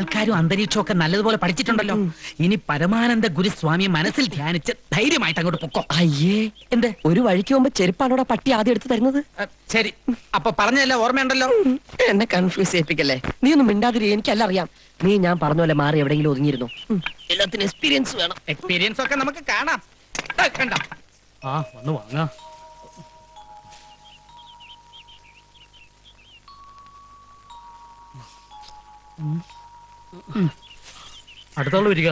ആൾക്കാരും അന്തരീക്ഷവും ഒക്കെ നല്ലതുപോലെ പഠിച്ചിട്ടുണ്ടല്ലോ. ഇനി പരമാനന്ദ ഗുരുസ്വാമിയെ മനസ്സിൽ ധ്യാനിച്ച് ധൈര്യമായിട്ട് അങ്ങോട്ട് പൊക്കോ. അയ്യേ, എന്ത് ഒരു വഴിക്ക് പോകുമ്പോ ചെരുപ്പാണോടാ പട്ടി ആദ്യം എടുത്ത് തരുന്നത്? ശരി, അപ്പൊ പറഞ്ഞല്ലോ ഓർമ്മയുണ്ടല്ലോ. എന്നെ കൺഫ്യൂസ് ചെയ്യിപ്പിക്കല്ലേ. നീ ഒന്നും മിണ്ടാതിരി, എനിക്കെല്ലാം അറിയാം. നീ ഞാൻ പറഞ്ഞ പോലെ മാറി എവിടെയെങ്കിലും ഒതുങ്ങിയിരുന്നു. എല്ലാത്തിനും എക്സ്പീരിയൻസ് വേണം. എക്സ്പീരിയൻസ് ഒക്കെ നമുക്ക് കാണാം. കണ്ട വന്ന് വാങ്ങാ. അടുത്താള് വരിക.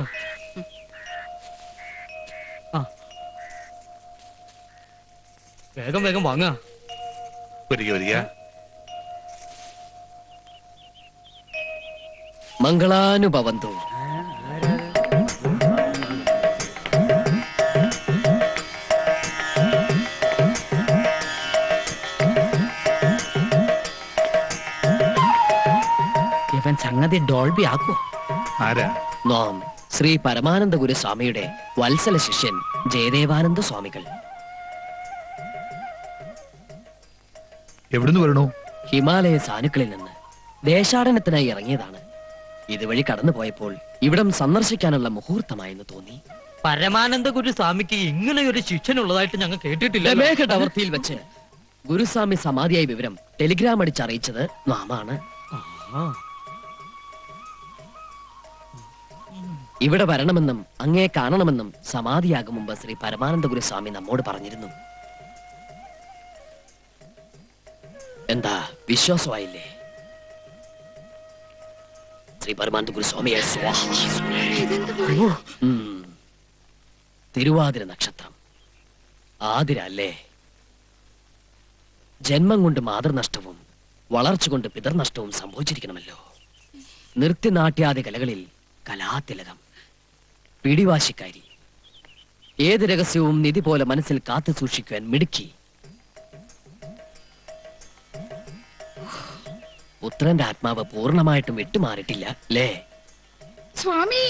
വേഗം വേഗം വാങ്ങാ. വരിക വരിക. മംഗളാനുഭവന്തു. ഇവൻ സംഗതി ഡോൾബി ആക്കോ. ആരാ? നാം ശ്രീ പരമാനന്ദ ഗുരുസ്വാമിയുടെ വത്സല ശിഷ്യൻ ജയദേവാനന്ദ സ്വാമികൾ. എവിടുന്ന് വരണു? ഹിമാലയ സാനുക്കളിൽ നിന്ന് ദേശാടനത്തിനായി ഇറങ്ങിയതാണ്. ഇതുവഴി കടന്നു പോയപ്പോൾ ഇവിടം സന്ദർശിക്കാനുള്ള മുഹൂർത്തമായെന്ന് തോന്നി. പരമാനന്ദ ഗുരുസ്വാമിക്ക് ഇങ്ങനെ ഒരു ശിഷ്യനുള്ളതായിട്ട് ഞങ്ങൾ കേട്ടിട്ടില്ല. രമേഘ ടവർത്തിയിൽ വെച്ച് ഗുരുസ്വാമി സമാധിയായ വിവരം ടെലിഗ്രാം അടിച്ചറിയിച്ചത് നാമാണ്. ഇവിടെ വരണമെന്നും അങ്ങേ കാണണമെന്നും സമാധിയാകും മുമ്പ് ശ്രീ പരമാനന്ദ ഗുരുസ്വാമി നമ്മോട് പറഞ്ഞിരുന്നു. എന്താ വിശ്വാസമായില്ലേ? ശ്രീ പരമാനന്ദ ഗുരുസ്വാമിയെ തിരുവാതിര നക്ഷത്രം ആതിര അല്ലേ? ജന്മം കൊണ്ട് മാതൃനഷ്ടവും വളർച്ച കൊണ്ട് പിതർനഷ്ടവും സംഭവിച്ചിരിക്കണമല്ലോ. നൃത്യനാട്യാദി കലകളിൽ കലാതിലകം, പിടിവാശിക്കാരി, ഏത് രഹസ്യവും നിധി പോലെ മനസ്സിൽ കാത്തു സൂക്ഷിക്കുവാൻ മിടുക്കി, പുത്രന്റെ ആത്മാവ് പൂർണ്ണമായിട്ടും വിട്ടുമാറിയിട്ടില്ല അല്ലേ സ്വാമി?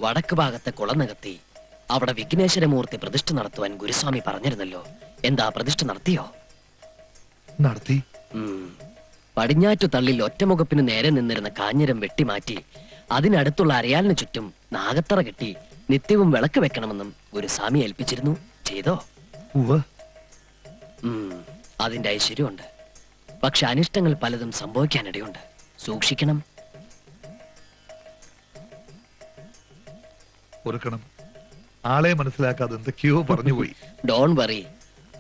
വടക്ക് ഭാഗത്തെ കുളനകത്തി അവിടെ വിഘ്നേശ്വരമൂർത്തി പ്രതിഷ്ഠ നടത്തുവാൻ ഗുരുസ്വാമി പറഞ്ഞിരുന്നല്ലോ. എന്താ പ്രതിഷ്ഠ നടത്തിയോ? നടത്തി. പടിഞ്ഞാറ്റു തള്ളിൽ ഒറ്റമുഖപ്പിന് നേരെ നിന്നിരുന്ന കാഞ്ഞിരം വെട്ടിമാറ്റി അതിനടുത്തുള്ള അരയാലിന് ചുറ്റും നാഗത്തറ കെട്ടി നിത്യവും വിളക്ക് വെക്കണമെന്നും ഗുരുസ്വാമി ഏൽപ്പിച്ചിരുന്നു. ചെയ്തോ? അതിന്റെ ഐശ്വര്യമുണ്ട്. പക്ഷെ അനിഷ്ടങ്ങൾ പലതും സംഭവിക്കാനിടയുണ്ട്. സൂക്ഷിക്കണം. ഓർക്കണം, ആളെ മനസ്സിലാക്കാതെ എന്തൊക്കെയോ പറഞ്ഞുപോയി. Don't worry.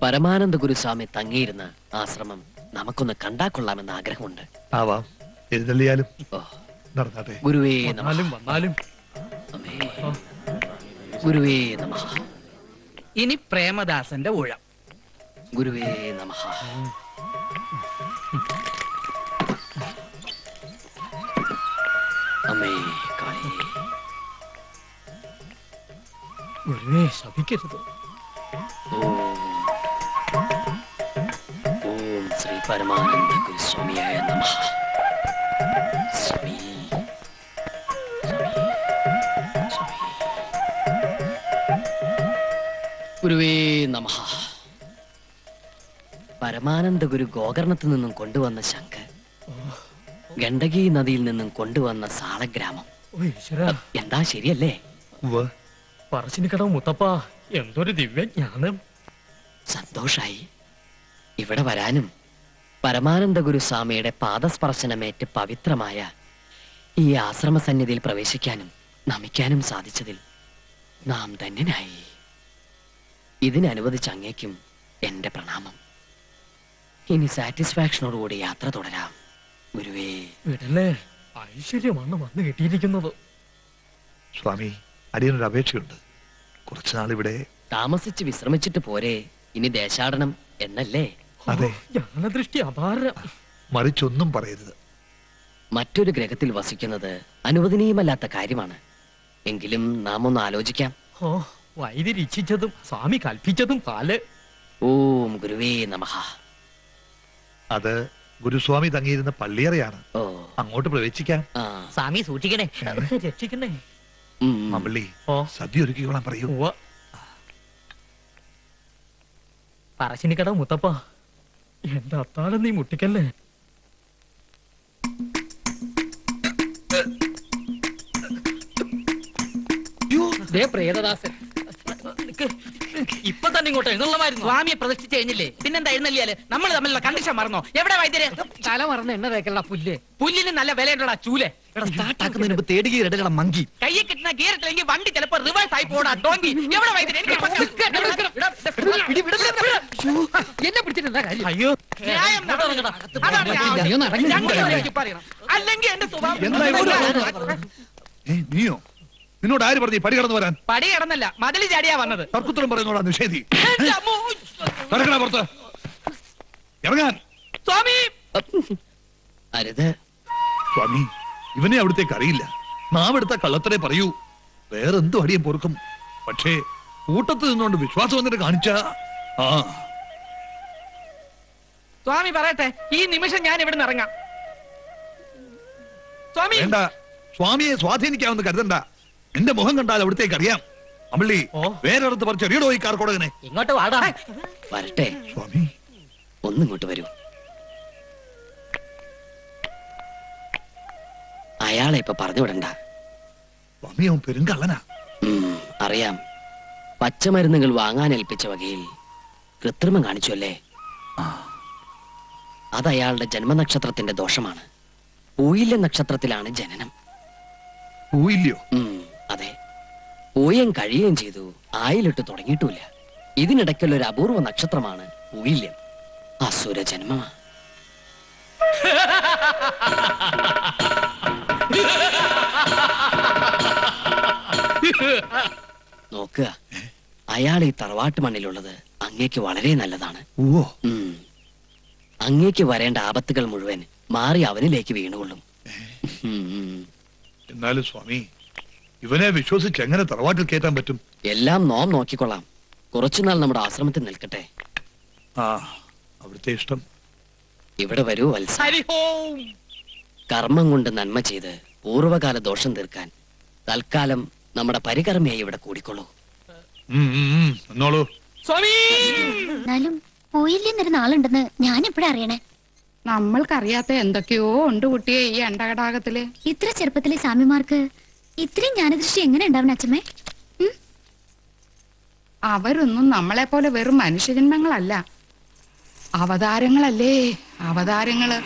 പരമാനന്ദ ഗുരുസ്വാമി തങ്ങിയിരുന്ന ആശ്രമം നമുക്കൊന്ന് കണ്ടാ കൊള്ളാമെന്ന് ആഗ്രഹമുണ്ട്. ആവാം, എഴുന്നള്ളിയാലും നടന്നാട്ടെ. ഗുരുവേ വന്നാലും ഗുരുവേ നമഃ. ഇനി പ്രേമദാസന്റെ ഊഴം. ഗുരുവേ നമഃ. അമ്മേ കാളി. ഗുരുവേ ശപിക്കരുത്. ഓം ശ്രീ പരമാനന്ദ ഗുരുസ്വാമിയായ നമഃ. സ്വാമി ഗുരുവേ നമഃ. പരമാനന്ദ ഗുരു ഗോകർണത്തിൽ നിന്നും കൊണ്ടുവന്ന ശംഖ്, ഗണ്ഡകി നദിയിൽ നിന്നും കൊണ്ടുവന്ന സാളഗ്രാമം. എന്താ ശരിയല്ലേ? പറശ്ശിനിക്കടവ് മുത്തപ്പ, എന്തൊരു ദിവ്യജ്ഞാനം. സന്തോഷായി. ഇവിടെ വരാനും പരമാനന്ദ ഗുരുസ്വാമിയുടെ പാദസ്പർശനമേറ്റ് പവിത്രമായ ഈ ആശ്രമ സന്നിധിയിൽ പ്രവേശിക്കാനും നമിക്കാനും സാധിച്ചതിൽ നാം ധന്യനായി. ഇതിനനുവദിച്ച അങ്ങേക്കും എന്റെ പ്രണാമം. ഇനി സാറ്റിസ്ഫാക്ഷനോടുകൂടി യാത്ര തുടരാം. ഗുരുവേ വിടല്ലേ, ഐശ്വര്യമാണ് വന്നു കിട്ടിയിരിക്കുന്നത്. സ്വാമി, അടിയനൊരു അപേക്ഷയുണ്ട്. കുറച്ചുനാൾ ഇവിടെ താമസിച്ച് വിശ്രമിച്ചിട്ട് പോരെ? ഇനി ദേശാടനം എന്നല്ലേ? അതെ. ജ്ഞാനദൃഷ്ടി അപാരം. മറിച്ചൊന്നും പറയരുത്. മറ്റൊരു ഗ്രഹത്തിൽ വസിക്കുന്നത് അനുവദനീയമല്ലാത്ത കാര്യമാണ്. എങ്കിലും നാം ഒന്ന് ആലോചിക്കാം. വൈദ്യർ ഇച്ഛിച്ചതും സ്വാമി കൽപ്പിച്ചതും കാല്. ഓം ഗുരുവേ നമഃ. അത് ഗുരുസ്വാമി തങ്ങിയിരുന്ന പള്ളിയറയാണ്. അങ്ങോട്ട് പ്രവേശിക്കാം. സ്വാമി സൂക്ഷിക്കണേ, രക്ഷിക്കണേ. മമ്പള്ളി, സദ്യ ഒരുക്കിക്കോളാൻ പറയൂ. പറശ്ശിനിക്കടവ് മുത്തപ്പ, എന്റെ അത്താഴം നീ മുട്ടിക്കല്ലേ. ദേ പ്രേതദാസൻ. നിക്ക്. ഇപ്പൊ തന്നെ ഇങ്ങോട്ട് എഴുന്നള്ളമായിരുന്നു. സ്വാമിയെ പ്രതിഷ്ഠിച്ച് കഴിഞ്ഞില്ലേ പിന്നെന്താ എഴുന്നള്ളിയാല് നമ്മൾ തമ്മിലുള്ള കണ്ടീഷൻ മറന്നോ? എവിടെ വൈദ്യര്? തല മറന്ന് എണ്ണ തേക്കണ്ട പുല്ല്. പുല്ലിന് നല്ല വിലയുണ്ടോടാ ചൂല്. സ്റ്റാർട്ടാക്കുന്നതിന് മുമ്പ് തേടി ഇടലട മങ്കി. കയ്യെ കിട്ടുന്ന ഗിയറിട്ടില്ലെങ്കിൽ വണ്ടി ചിലപ്പോ റിവേഴ്സ് ആയി പോടാ ഡോങ്കി. എവിടെ വൈദ്യര്? എനിക്ക് എന്നെ പിടിച്ചിട്ട് കാര്യം? അയ്യോ ന്യായം നടക്കണം. അതാണ് ഞാൻ ഞങ്ങൾക്ക് പറയണം. അല്ലെങ്കിൽ എന്റെ സ്വഭാവം. നീയോ? നിന്നോട് ആര് പറഞ്ഞു പടി കടന്നു വരാൻ? പടി കിടന്നല്ല മതില് ചാടിയാ വന്നത്. തർക്കുത്തരം പറയുന്നോടാ നിഷേധി. എന്റെ അമ്മോ. കടക്കണ പുറത്ത് ഇറങ്ങാൻ. സ്വാമി അരുത്. സ്വാമി, ഇവനെ അവിടത്തേക്ക് അറിയില്ല. നാവെടുത്ത കള്ളത്തരെ പറയൂ. വേറെന്തു അടിയും പൊറുക്കും. പക്ഷേ കൂട്ടത്തിൽ നിന്നുകൊണ്ട് വിശ്വാസം വന്നിട്ട് കാണിച്ച സ്വാമി പറയട്ടെ, ഈ നിമിഷം ഞാൻ ഇവിടുന്ന് ഇറങ്ങാം. സ്വാമി വേണ്ട. സ്വാമിയെ സ്വാധീനിക്കാമെന്ന് കരുതണ്ട. എന്റെ മുഖം കണ്ടാൽ അവിടത്തേക്ക് അറിയാം. അമ്പള്ളി വേറെടുത്ത് പറിച്ച് എറിയടോ ഈ കാർക്കോടകനെ. ഇങ്ങോട്ട് വാടാ. വരട്ടെ. സ്വാമി ഒന്നിങ്ങോട്ട് വരൂ. അയാളെ ഇപ്പൊ പറഞ്ഞു വിടണ്ട. സ്വാമി അവൻ പെരുങ്കള്ളനാ. അറിയാം. പച്ചമരുന്നുകൾ വാങ്ങാൻ ഏൽപ്പിച്ച വകയിൽ കൃത്രിമം കാണിച്ചു അല്ലേ? അത് അയാളുടെ ജന്മനക്ഷത്രത്തിന്റെ ദോഷമാണ്. പൂയില്യ നക്ഷത്രത്തിലാണ് ജനനം. പോയില്ലയോ? അതെ. പൂയം കഴിയുകയും ചെയ്തു. ആയിലിട്ട് തുടങ്ങിയിട്ടില്ല. ഇതിനിടയ്ക്കുള്ള ഒരു അപൂർവ നക്ഷത്രമാണ് പൂയില്യം. അസുര ജന്മമാ. നോക്കുക, അയാൾ ഈ തറവാട്ട് മണ്ണിലുള്ളത് അങ്ങേക്ക് വളരെ നല്ലതാണ്. ഓ, അങ്ങേക്ക് വരേണ്ട ആപത്തുകൾ മുഴുവൻ മാറി അവനിലേക്ക് വീണുകൊള്ളും. എന്നാലും സ്വാമി, ഇവനെ വിശ്വസിച്ച് എങ്ങനെ തറവാട്ടിൽ കയറ്റാൻ പറ്റും? എല്ലാം നോം നോക്കിക്കൊള്ളാം. കുറച്ചുനാൾ നമ്മുടെ ആശ്രമത്തിൽ നിൽക്കട്ടെ. അവിടുത്തെ ഇഷ്ടം. ഇവിടെ വരൂ വത്സ. ഹരിഹോം. കർമ്മം കൊണ്ട് നന്മ ചെയ്ത് പൂർവകാല ദോഷം തീർക്കാൻ തൽക്കാലം നമ്മുടെ പരികർമ്മയായി ഇവിടെ കൂടിക്കൊള്ളൂ. എന്നോളൂ. സ്വാമി എന്നാലും പോയില്ലെന്നൊരു നാളുണ്ടെന്ന് ഞാൻ എപ്പോഴാ അറിയണേ? നമ്മൾക്കറിയാത്ത എന്തൊക്കെയോ ഉണ്ട് കുട്ടിയെ ഈ അണ്ടകടാകത്തില്. ഇത്ര ചെറുപ്പത്തിലെ സ്വാമിമാർക്ക് ഇത്രയും ജ്ഞാനദൃഷ്ടി എങ്ങനെ ഉണ്ടാവണം അച്ഛമ്മേ? അവരൊന്നും നമ്മളെ പോലെ വെറും മനുഷ്യജന്മങ്ങളല്ല, അവതാരങ്ങളല്ലേ, അവതാരങ്ങള്.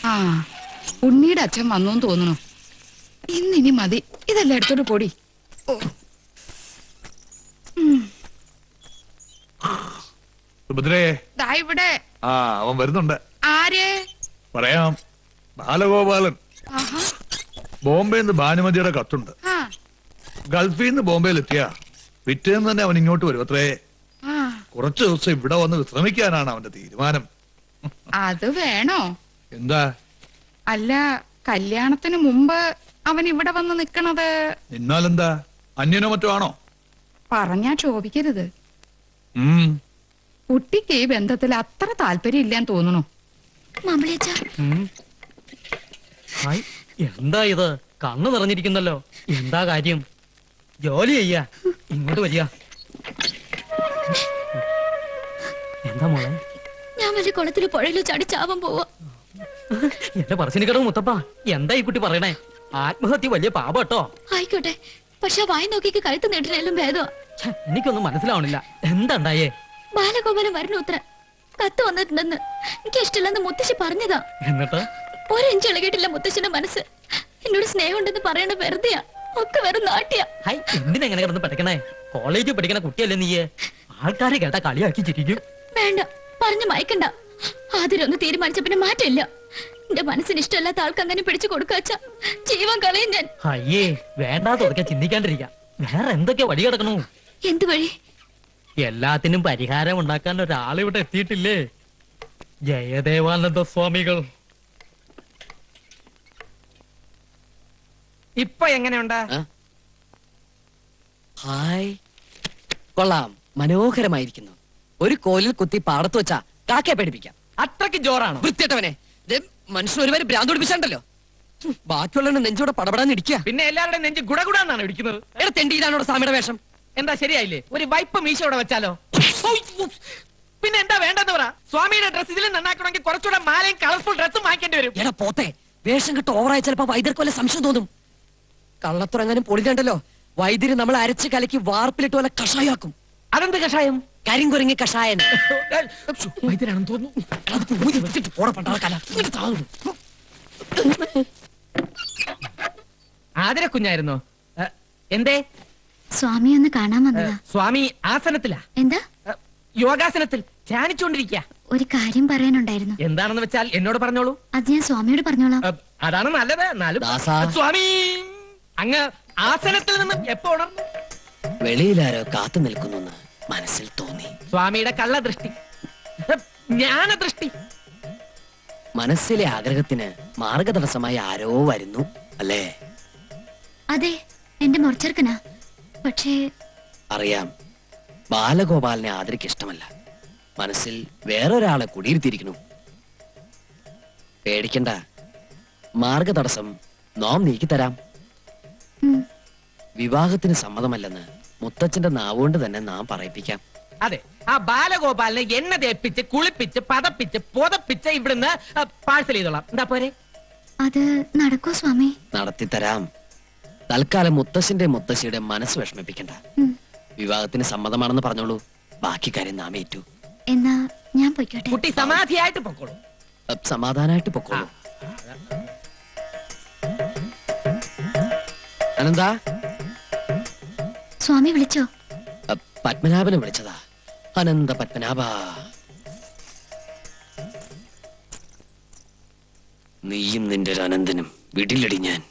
ആ, ഉണ്ണിയുടെ അച്ഛൻ വന്നു തോന്നുന്നു. ഇന്നിനി മതി, ഇതെല്ലാം എടുത്തോട്ട് പൊടി. സുഭദ്രേ, ദാ ഇവിടെ. അവൻ വരുന്നുണ്ട്. ആര്? പറയാം. ബാലഗോപാലൻ. ആഹാ. ബോംബെന്ന് ഭാനുമതിയുടെ കത്തുണ്ട്. ആ, ഗൾഫിൽ നിന്ന് ബോംബെയിലെത്തിയ പിറ്റേന്ന് തന്നെ അവൻ ഇങ്ങോട്ട് വരും അത്രേ. ആ, കുറച്ചു ദിവസം ഇവിടെ വന്ന് വിശ്രമിക്കാനാണ് അവന്റെ തീരുമാനം. അത് വേണോ? എന്താ? അല്ല, കല്യാണത്തിന് മുമ്പ് അവൻ ഇവിടെ വന്ന് നിക്കണത് നിന്നാലെന്താ? അന്യനോ മറ്റോ ആണോ? പറഞ്ഞാ ക്ഷോഭിക്കരുത്. കുട്ടിക്ക് ഈ ബന്ധത്തിൽ അത്ര താല്പര്യം ഇല്ലാന്ന് തോന്നുന്നു. മാമ്പിളിയച്ചാ, എന്താ ഇത്? കണ്ണു നിറഞ്ഞിരിക്കുന്നല്ലോ. എന്താ കാര്യം? ജോലി ചെയ്യാ. ഇങ്ങോട്ട് വരിക. എന്താ മോളെ? ഞാൻ വലിയ കുളത്തിലോ പുഴയിലോ ചാടി ചാവാൻ പോവാ. എന്റെ പറശ്ശിനിക്കടവ് മുത്തപ്പ, എന്താ ഈ കുട്ടി പറയണേ? ആത്മഹത്യ വലിയ പാപം കേട്ടോ. ആയിക്കോട്ടെ, പക്ഷെ വായി നോക്കിക്ക് കഴുത്ത് നീട്ടിനെല്ലാം ഭേദം. എനിക്കൊന്നും മനസ്സിലാവണില്ല. എന്താ ഉണ്ടായേ? ബാലഗോപാലൻ വരണു ഉത്തര കത്ത് വന്നിട്ടുണ്ടെന്ന് എനിക്ക് ഇഷ്ടമില്ലെന്ന് മുത്തശ്ശി പറഞ്ഞതാ. എന്നിട്ട് ഒരിഞ്ച് ഇളകിയിട്ടില്ല മുത്തശ്ശിന്റെ മനസ്സ്. എന്നോട് സ്നേഹം ഉണ്ടെന്ന് പറയണ വെറുതെയാ, ഒക്കെ വെറും നാട്ടിയാ. ഹൈ, എന്തിനെങ്ങനെ കിടന്ന് പഠിക്കണേ? കോളേജിൽ പഠിക്കണ കുട്ടിയല്ലേ നീയെ? ആൾക്കാരെ കേട്ടാ കളിയാക്കി ചിരിക്കും. വേണ്ട, പറഞ്ഞു മയക്കണ്ട. ആദ്യം ഒന്ന് തീരുമാനിച്ച പിന്നെ മാറ്റമില്ല. എന്റെ മനസ്സിന് ഇഷ്ടമല്ലാത്ത ആൾക്ക് അങ്ങനെ പിടിച്ചു കൊടുക്കാച്ച ജീവൻ കളയും ഞാൻ. അയ്യേ, വേണ്ടാത്തതൊക്കെ ചിന്തിക്കാണ്ടിരിക്കാം. വേറെ എന്തൊക്കെ വഴി കിടക്കണു? എന്ത് വഴി? എല്ലാത്തിനും പരിഹാരം ഉണ്ടാക്കാൻ ഒരാളിവിടെ എത്തിയിട്ടില്ലേ? ജയദേവാനന്ദ സ്വാമികൾ. ഇപ്പൊ എങ്ങനെയുണ്ട്? ഹായ്, കൊള്ളാം. മനോഹരമായിരിക്കുന്നു. ഒരു കോലിൽ കുത്തി പാടത്ത് വെച്ചാ കാക്കയെ പേടിപ്പിക്കാം. അത്രയ്ക്ക് ജോറാണോ? വൃത്തിയേട്ടവനെ, മനുഷ്യൻ ഒരുപാട് ഭ്രാന്ത് പിടിപ്പിച്ചിട്ടുണ്ടല്ലോ. ബാക്കിയുള്ള നെഞ്ചോടെ പടപടാന്ന് ഇടിക്കുക. പിന്നെ എല്ലാവരുടെയും നെഞ്ച് ഗുടഗുടാന്നാണ് ഇടിക്കുന്നത്. എടാ തെണ്ടി, ഇതാണോ സ്വാമിയുടെ വേഷം? എന്താ ശരിയായില്ലേ? ഒരു വൈപ്പ് മീശോടെ വെച്ചാലോ? പിന്നെ എന്താ വേണ്ടെന്ന് പറ. സ്വാമിയുടെ ഡ്രസ് ഇതിൽ നന്നാക്കണമെങ്കിൽ കുറച്ചുകൂടെ മാലയും കളർഫുൾ ഡ്രസ്സും വാങ്ങിക്കേണ്ടി വരും. എടാ പോത്തെ, വേഷം കിട്ട് ഓവറായി ചിലപ്പോ വൈദ്യർക്ക് വല്ല സംശയം തോന്നും. കള്ളത്തുറങ്ങാനും പൊളിഞ്ഞുണ്ടല്ലോ, വൈദ്യര് നമ്മൾ അരച്ച് കലക്കി വാർപ്പിലിട്ട് പോലെ കഷായാക്കും. അതെന്ത് കഷായം? കരിങ്കുരങ്ങി കഷായൻ. വൈദ്യരാണെന്ന് തോന്നുന്നു. ആതിര കുഞ്ഞായിരുന്നോ? എന്തേ? സ്വാമി ഒന്ന് കാണാൻ വന്നതാ. സ്വാമി ആസനത്തിലാ. എന്താ? യോഗാസനത്തിൽ ധ്യാനിച്ചുകൊണ്ടിരിക്കുക. ഒരു കാര്യം പറയാനുണ്ടായിരുന്നു. എന്താണെന്ന് വെച്ചാൽ എന്നോട് പറഞ്ഞോളൂ. അത് ഞാൻ സ്വാമിയോട് പറഞ്ഞോളാം. അതാണ് നല്ലത്. എന്നാലും ദാസാ. സ്വാമി അങ്ങ് ആസനത്തിൽ നിന്നും എപ്പോ ഉണർന്നു? വെളിയിലാരോ കാത്തു നിൽക്കുന്നു മനസ്സിൽ തോന്നി. സ്വാമിയുടെ കള്ളദൃഷ്ടി, ജ്ഞാനദൃഷ്ടി. മനസ്സിലെ ആഗ്രഹത്തിന് മാർഗതടസ്സമായി ആരോ വരുന്നു അല്ലേ? അതെ, എന്റെ മുറച്ചെറുക്കനാ. പക്ഷേ അറിയാം, ബാലഗോപാലിനെ ആദരിക്ക് ഇഷ്ടമല്ല. മനസ്സിൽ വേറൊരാളെ കുടിയിരുത്തിയിരിക്കുന്നു. പേടിക്കണ്ട, മാർഗതടസ്സം നാം നീക്കിത്തരാം. ഉം, വിവാഹത്തിന് സമ്മതമല്ലെന്ന് മുത്തച്ഛന്റെ നാവുകൊണ്ട് തന്നെ നാം പറയിപ്പിക്കാം. അതെ, ആ ബാലഗോപാലിനെ എണ്ണ തേപ്പിച്ച് കുളിപ്പിച്ച് പതപ്പിച്ച് പുതപ്പിച്ച് ഇവിടുന്ന് പാഴ്സൽ ചെയ്തോളാം. എന്താ പോരെ? അത് നടക്കോ സ്വാമി? നടത്തിത്തരാം. തൽക്കാലം മുത്തശ്ശന്റെ മുത്തശ്ശിയുടെ മനസ്സ് വിഷമിപ്പിക്കണ്ട. ഉം, വിവാഹത്തിന് സമ്മതമാണെന്ന് പറഞ്ഞോളൂ. ബാക്കി കാര്യം നാം ഏറ്റു. എന്നാ ഞാൻ പൊയ്ക്കോട്ടെ. കുട്ടി സമാധിയായിട്ട് പൊക്കോളൂ. സമാധാനായിട്ട് പൊക്കോളൂ. അനന്താ, സ്വാമി വിളിച്ചോ? പത്മനാഭനെ വിളിച്ചതാ. അനന്ത പത്മനാഭ, നീയും നിന്റെ ഒരു അനന്തനും വിടിലടി ഞാൻ.